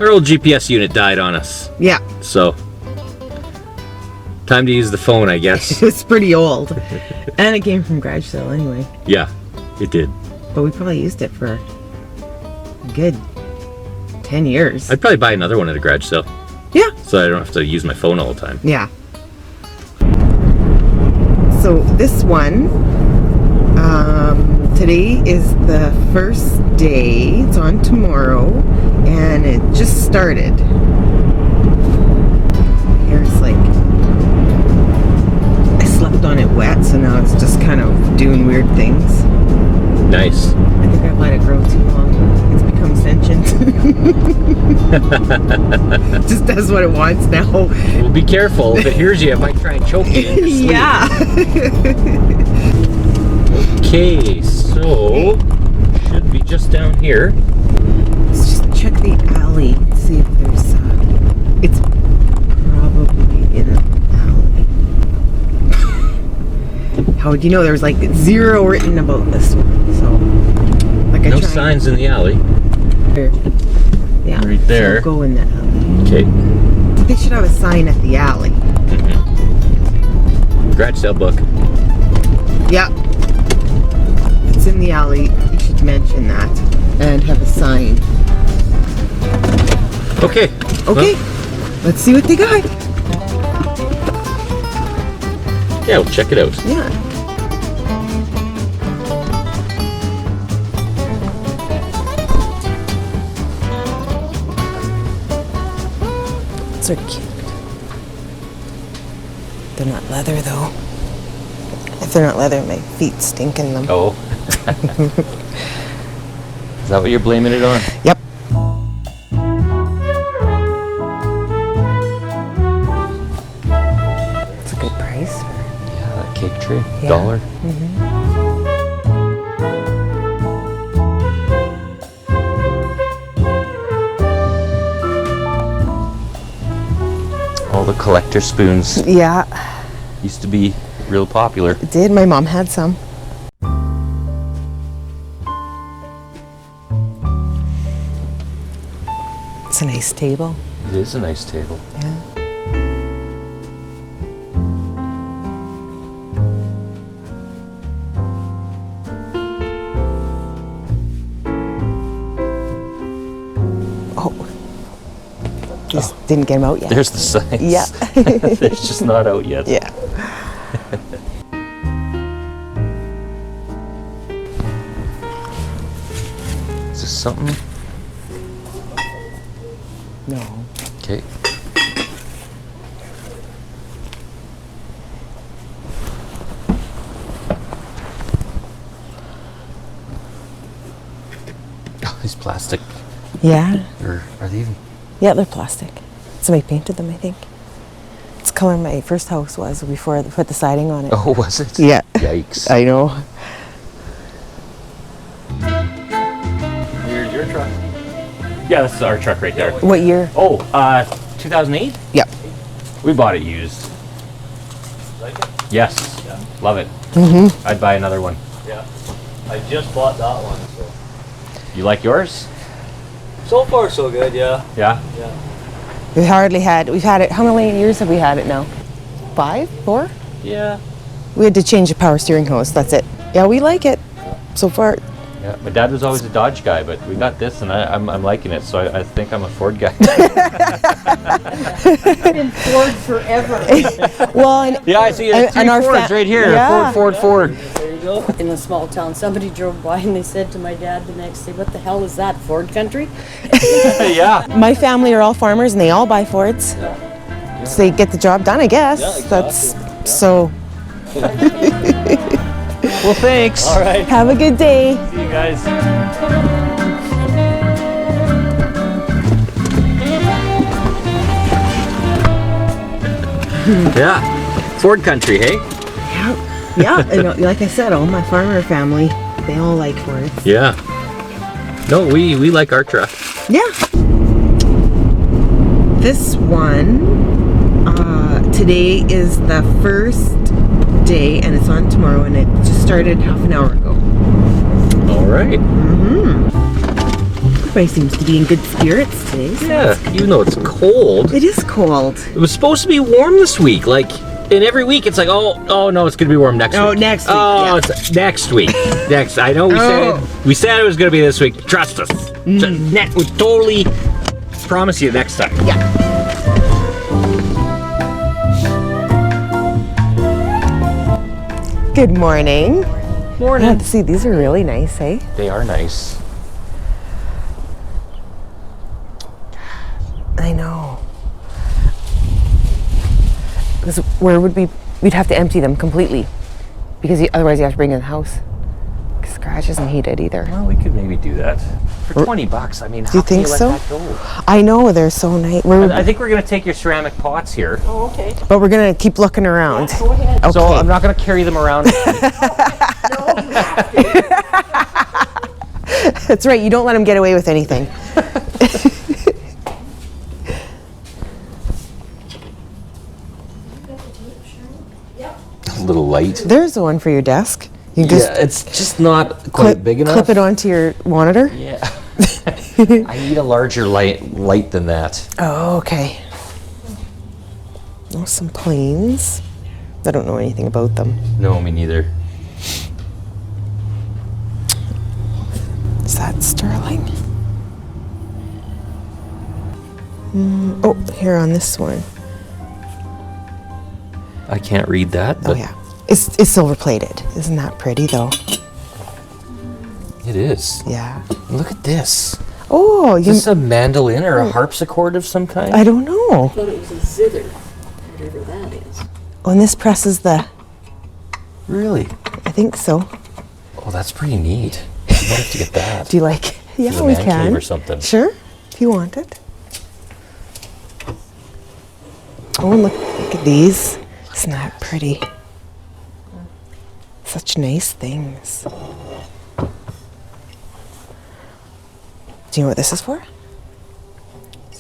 Our old GPS unit died on us. Yeah. So, time to use the phone, I guess. It's pretty old. And it came from garage sale anyway. Yeah, it did. But we probably used it for a good 10 years. I'd probably buy another one at a garage sale. Yeah. So I don't have to use my phone all the time. Yeah. So this one, today is the first day. It's on tomorrow, and it just started. Here's like, I slept on it wet, so now it's just kind of doing weird things. Nice. I think I've let it grow too long. It's become sentient. Just does what it wants now. Well, be careful. If it hears you, it might try and choke you in your sleep. Yeah. Okay, so should be just down here. Let's just check the alley and see if there's it's probably in the alley. How would you know? There's like 0 written about this one, so like No signs in the alley. Yeah, right there. So go in the alley. Okay. They should have a sign at the alley. Garage sale book. Yeah. It's in the alley. You should mention that and have a sign. Okay. Okay. Let's see what they got. Yeah, we'll check it out. Yeah. They're cute. They're not leather though. If they're not leather, my feet stink in them. Oh. Is that what you're blaming it on? Yep. It's a good price. Yeah, that cake tray. Yeah. $1. All the collector spoons Yeah, used to be real popular. it did. My mom had some. It's a nice table. It is a nice table. Yeah. Oh. Just didn't get them out yet. There's the signs. Yeah. They're just not out yet. Yeah. Is this something? No. Okay. Oh, these plastic. Yeah. Or are they even? Yeah, they're plastic. Somebody painted them, I think. It's the color my first house was before they put the siding on it. Oh, was it? Yeah. Yikes. I know. Here's your truck. Yeah, that's our truck right there. What year? Oh, 2008? Yep. We bought it used. Like it? Yes. Yeah. Love it. Mm-hmm. I'd buy another one. Yeah. I just bought that one, so. You like yours? So far, so good, yeah. Yeah? Yeah. We've had it, how many years have we had it now? 5? 4? Yeah. We had to change the power steering hose, that's it. Yeah, we like it so far. Yeah. My dad was always a Dodge guy, but we got this and I'm liking it, so I think I'm a Ford guy. Been Ford forever. Well, and, Yeah, I see it. And our Fords right here. Yeah. Ford. There you go. In a small town, somebody drove by and they said to my dad the next day, "What the hell is that, Ford country?" Yeah. my family are all farmers and they all buy Fords. So they get the job done, I guess. Yeah, exactly. That's so. Well, thanks. All right. Have a good day. See you guys. Yeah. Ford country, hey? Yeah, and like I said, all my farmer family, they all like Fords. Yeah. No, we like our truck. Yeah. This one, today is the first day, and it's on tomorrow, and it just started half an hour ago. All right. Mm-hmm. Everybody seems to be in good spirits today. So Yeah, even though it's cold. it is cold. It was supposed to be warm this week. Like, and every week it's like, oh no, it's gonna be warm next week. Oh, next week. Oh, yeah. it's next week. Next. I know we said it was gonna be this week. Trust us. We totally promise you next time. Yeah. Good morning. Morning. Let's see, these are really nice, eh? They are nice. I know. Because where would we'd have to empty them completely. Because otherwise you have to bring in the house. Because the garage isn't heated either. Well, we could maybe do that for $20. I mean, how Do you can think you let so? that go? I know, they're so nice. I think we're gonna take your ceramic pots here. Oh, okay. But we're going to keep looking around. Go ahead. Okay. So I'm not gonna carry them around. That's right, you don't let them get away with anything. A little light. There's the one for your desk. You can just It's just not quite big enough. clip it onto your monitor. Yeah. I need a larger light than that. Oh, okay. Oh, some planes. I don't know anything about them. No, me neither. Is that sterling? Oh, here on this one. I can't read that, Oh but yeah, it's silver plated. Isn't that pretty though? it is. Yeah. Look at this. Oh, Is this a mandolin or a harpsichord of some kind? I don't know. I thought it was a zither, whatever that is. Oh, and this presses the. Really? I think so. Oh, that's pretty neat. You might have to get that. Do you like? Yeah, the we man can. cave or something. Sure, if you want it. Oh, and look at these. Isn't that pretty? Such nice things. Do you know what this is for?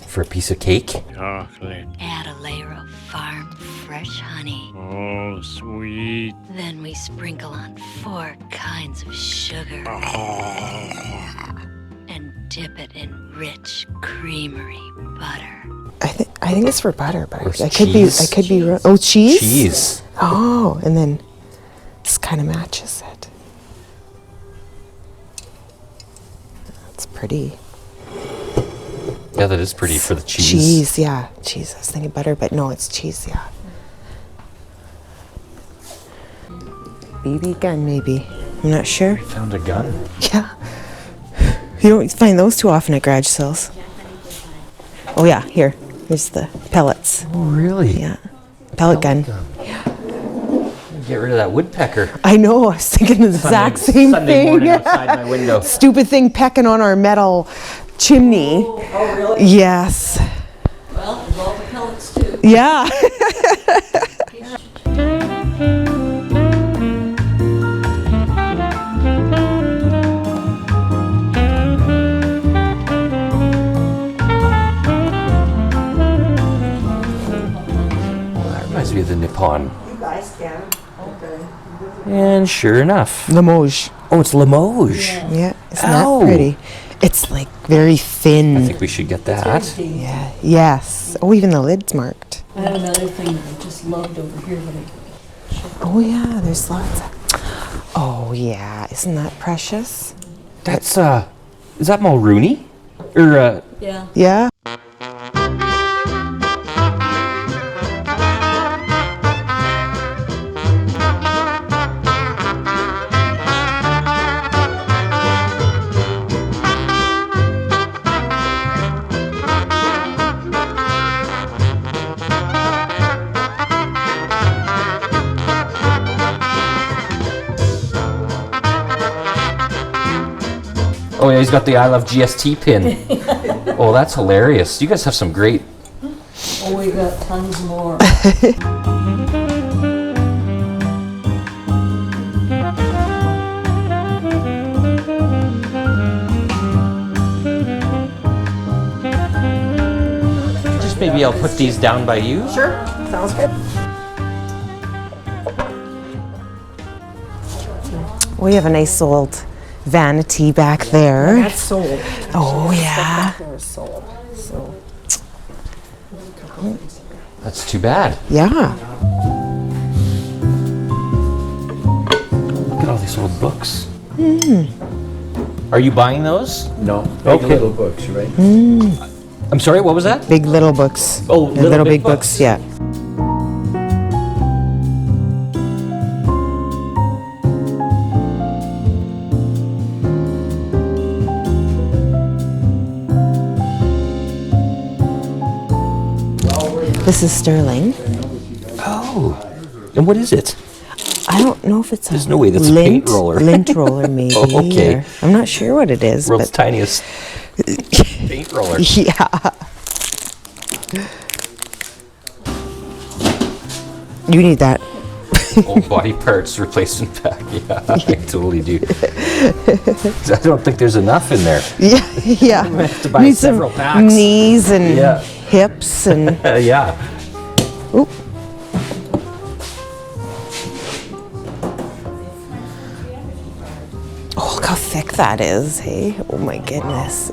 For a piece of cake? Chocolate. Add a layer of farm fresh honey. Oh, sweet. Then we sprinkle on 4 kinds of sugar. And dip it in rich, creamery butter. I think it's for butter, but Or I could be wrong. Oh, cheese? Cheese. Oh, and then this kind of matches it. That's pretty. Yeah, that is pretty for the cheese. Cheese, yeah. Cheese. I was thinking butter, but no, it's cheese, yeah. BB gun, maybe. I'm not sure. Found a gun. Yeah. You don't find those too often at garage sales. Oh, yeah, here. Here's the pellets. Oh, really? Yeah. Pellet gun. Get rid of that woodpecker. I know, I was thinking the exact same Sunday thing. morning outside my window. Stupid thing pecking on our metal chimney. Oh, really? Yes. Well, there's all the pellets too. Yeah. That reminds me of the Nippon. You guys can. Okay. And sure enough. Limoges. Oh, it's Limoges. Yeah. Isn't Ow. that pretty? It's like very thin. I think we should get that. Yeah. Yes. Oh, even the lid's marked. I have another thing that I just loved over here, but Oh yeah, there's lots of. Oh yeah, isn't that precious? That's, is that MULRONEY? Or, yeah. Yeah. oh yeah, he's got the I Love GST pin. Oh, that's hilarious. You guys have some great. Oh, we got tons more. Just maybe I'll put these down by you. Sure. Sounds good. We have a nice old vanity back there. That's sold. Oh, yeah. That was sold. So That's too bad. Yeah. Look at all these old books. Are you buying those? No. Okay. Little books, right? I'm sorry, what was that? Big little books. Oh, The little big books, yeah. This is sterling. Oh. And what is it? I don't know if it's There's no way that's a paint roller. Lint roller, maybe. Oh, okay. or- I'm not sure what it is, World's but tiniest paint roller. yeah. You need that. Old body parts replacement pack. Yeah, I totally do. 'Cause I don't think there's enough in there. Yeah, yeah. have to buy Need several some packs. knees and Yeah. hips and. Yeah. Oop. Oh, look how thick that is, hey? Oh my goodness.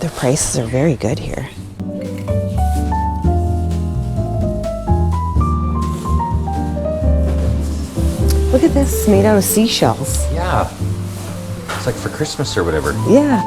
The prices are very good here. Look at this, made out of seashells. Yeah. It's like for Christmas or whatever. Yeah.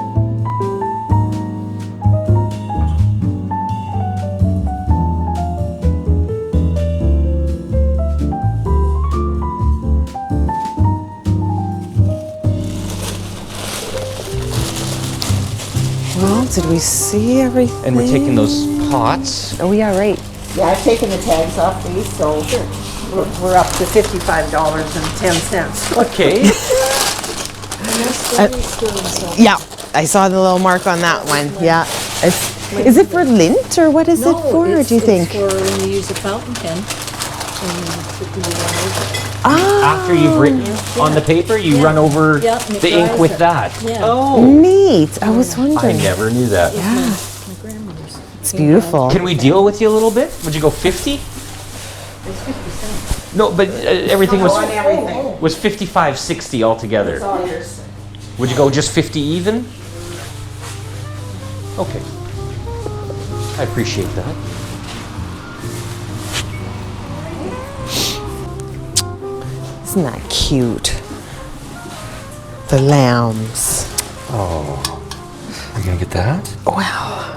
Well, did we see everything? And we're taking those pots. Oh, yeah, right. yeah, I've taken the tags off these, so we're up to $55.10. Okay. Yeah, I saw the little mark on that one. Yeah. Is it for lint or what is it for, do you think? It's for when you use a fountain pen. After you've written on the paper, you run over Yeah, and it the ink dries with it. that. Yeah. Oh. Neat. I was I wondering. never knew that. Yeah. It's beautiful. Can we deal with you a little bit? Would you go 50? It's 50 cents. No, but everything was 55.60 altogether. Would you go just 50 even? Okay. I appreciate that. Isn't that cute? The lambs. Oh. Are you gonna get that? Wow.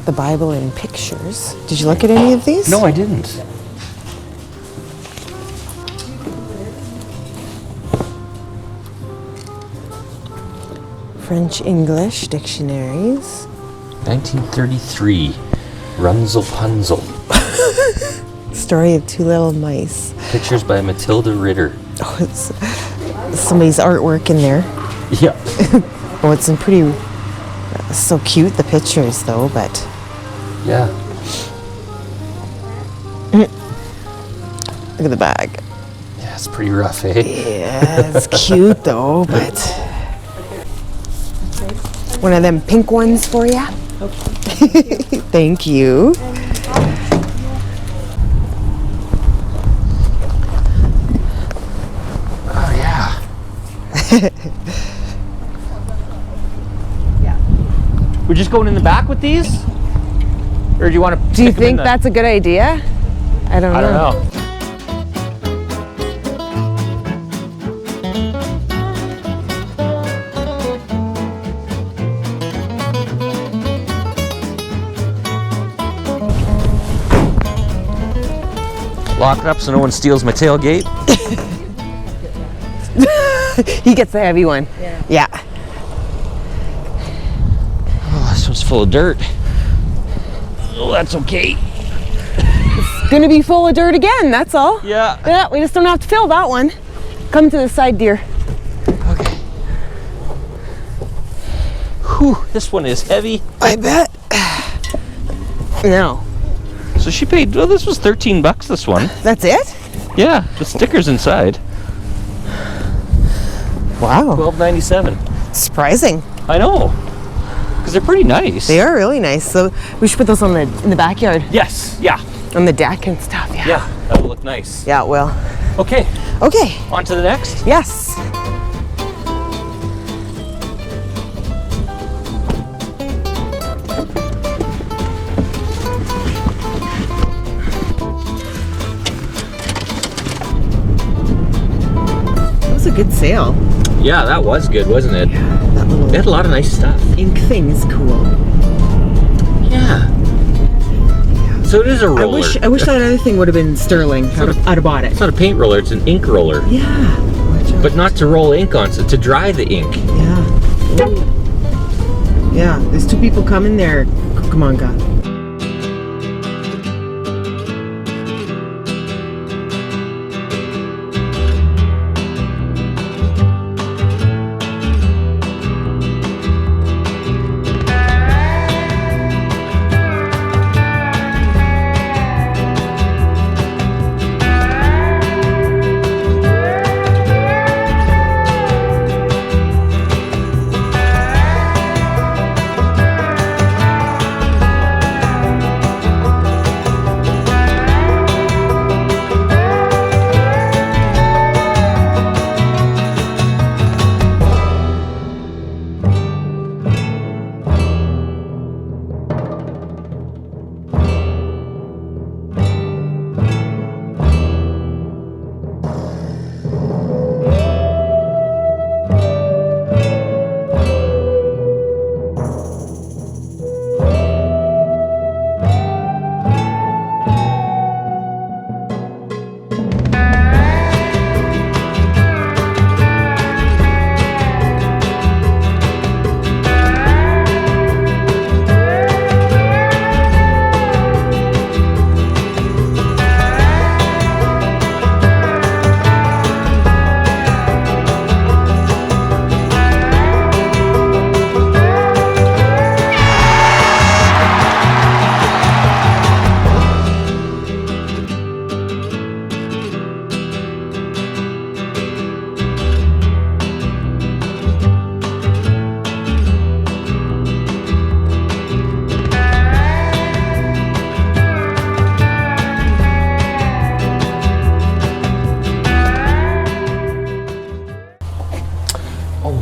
The Bible in pictures. Did you look at any of these? No, I didn't. French English dictionaries. 1933. Runzel-Punzel. Story of two little mice. Pictures by Matilda Ritter. Oh, it's somebody's artwork in there. Yeah. Oh, it's in pretty. So cute, the pictures, though, but. Yeah. Look at the bag. Yeah, it's pretty rough, eh? Yeah, it's cute, though, but. One of them pink ones for you? Okay. Thank you. Oh, yeah. We're just going in the back with these? Or do you want to Do you think that's a good idea? I don't know. I don't know. Lock it up so no one steals my tailgate. He gets the heavy one. Yeah. Oh, this one's full of dirt. Oh, that's okay. Gonna be full of dirt again, that's all. Yeah. Yeah, we just don't have to fill that one. Come to the side, dear. Okay. Whew, this one is heavy. I bet. No. So she paid, well, this was $13 this one. That's it? Yeah, the sticker's inside. Wow. $12.97. Surprising. I know. Because they're pretty nice. They are really nice. So we should put those on in the backyard. Yes, yeah. On the deck and stuff, yeah. Yeah, that'll look nice. Yeah, it will. Okay, Okay. on to the next. Yes. That was a good sale. Yeah, that was good, wasn't it? That little They had a lot of nice stuff. ink thing's cool. Yeah. So it is a roller. I wish that other thing would have been sterling. I'd have bought it. It's not a paint roller, it's an ink roller. Yeah. But not to roll ink on, so to dry the ink. Yeah. Ooh. Yeah, there's two people coming there. Come on, God.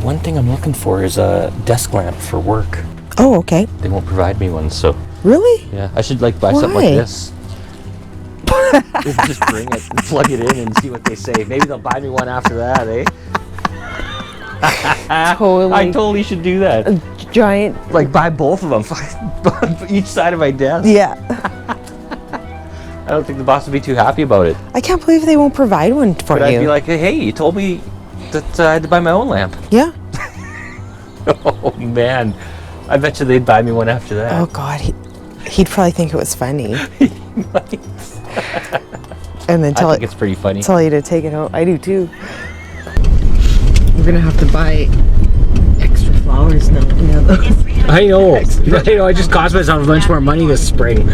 One thing I'm looking for is a desk lamp for work. Oh, okay. They won't provide me one, so Really? yeah. I should like buy something like Why? this. Just bring it, and plug it in, and see what they say. Maybe they'll buy me one after that, eh? Totally. I totally should do that. Giant. Like buy both of them, each side of my desk. Yeah. I don't think the boss would be too happy about it. I can't believe they won't provide one for But you. I'd be like, hey, you told me that I had to buy my own lamp. Yeah. Oh man, I bet you they'd buy me one after that. Oh God, he'd probably think it was funny. And then I think it's pretty funny. tell you to take it home. I do too. We're gonna have to buy extra flowers now. I know. I know. I just cost myself a bunch more money this spring.